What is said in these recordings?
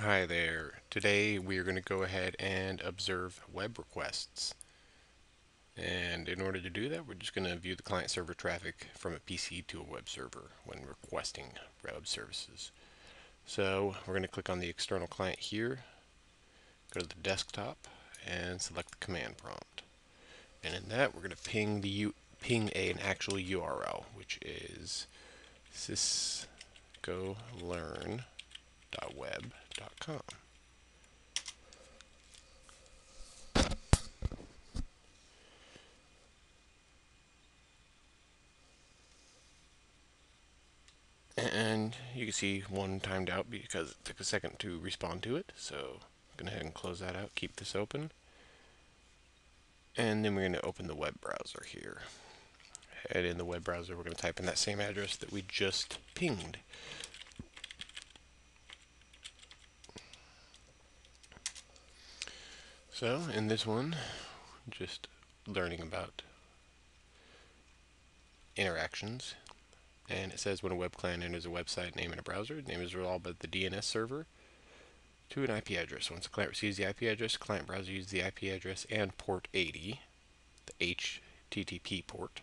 Hi there. Today we are going to go ahead and observe web requests. And in order to do that, we're just going to view the client server traffic from a PC to a web server when requesting web services. So we're going to click on the external client here, go to the desktop, and select the command prompt. And in that, we're going to ping an actual URL, which is sysgolearn.web.com. And you can see one timed out because it took a second to respond to it. So I'm going to go ahead and close that out, keep this open. And then we're going to open the web browser here. And in the web browser, we're going to type in that same address that we just pinged. So in this one, just learning about interactions. And it says when a web client enters a website name in a browser, name is resolved by the DNS server to an IP address. Once the client receives the IP address, client browser uses the IP address and port 80, the HTTP port.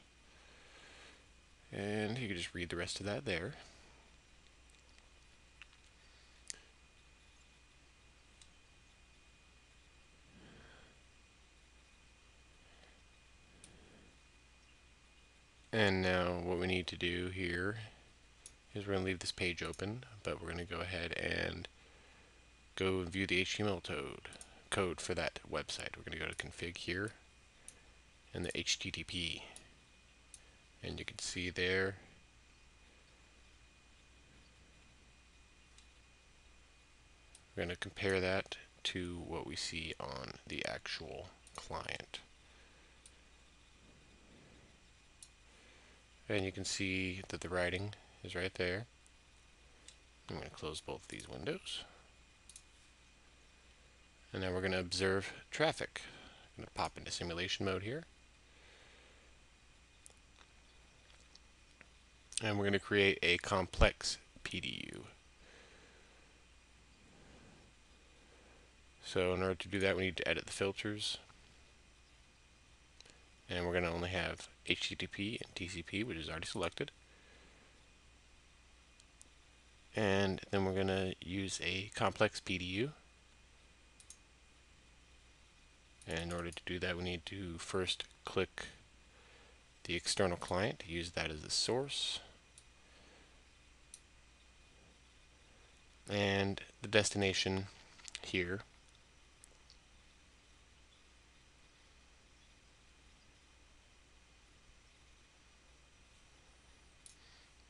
And you can just read the rest of that there. And now what we need to do here is we're going to leave this page open, but we're going to go ahead and go and view the HTML code for that website. We're going to go to config here and the HTTP. And you can see there we're going to compare that to what we see on the actual client. And you can see that the writing is right there. I'm going to close both these windows. And now we're going to observe traffic. I'm going to pop into simulation mode here. And we're going to create a complex PDU. So in order to do that, we need to edit the filters. And we're going to only have HTTP and TCP, which is already selected. And then we're going to use a complex PDU. And in order to do that, we need to first click the external client to use that as the source. And the destination here.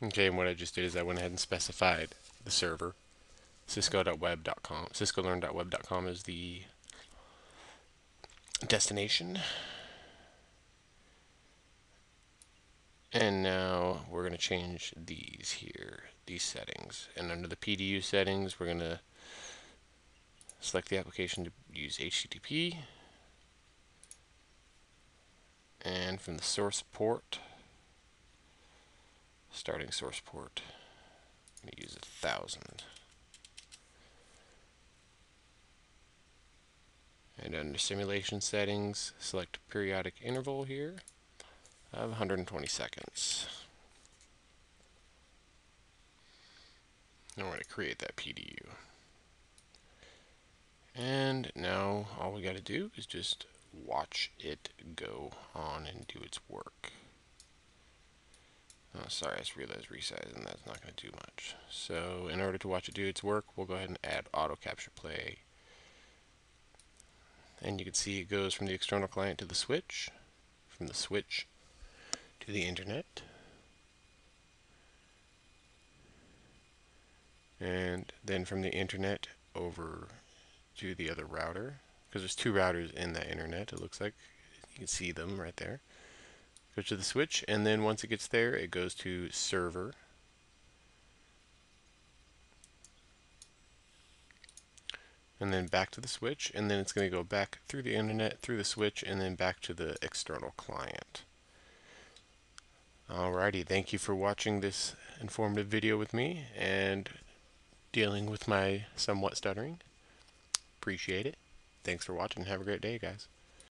Okay, and what I just did is I went ahead and specified the server. Cisco.web.com. Ciscolearn.web.com is the destination. And now we're going to change these settings. And under the PDU settings, we're going to select the application to use HTTP. And from the source port, starting source port, I'm going to use 1000. And under simulation settings, select periodic interval here of 120 seconds. And we're going to create that PDU. And now all we got to do is just watch it go on and do its work. Oh, sorry, I just realized resizing that's not going to do much. So in order to watch it do its work, we'll go ahead and add auto capture play. And you can see it goes from the external client to the switch, from the switch to the internet, and then from the internet over to the other router, because there's two routers in that internet, it looks like. You can see them right there. Goes to the switch, and then once it gets there, it goes to server. And then back to the switch, and then it's going to go back through the internet, through the switch, and then back to the external client. Alrighty, thank you for watching this informative video with me, and dealing with my somewhat stuttering. Appreciate it. Thanks for watching. Have a great day, guys.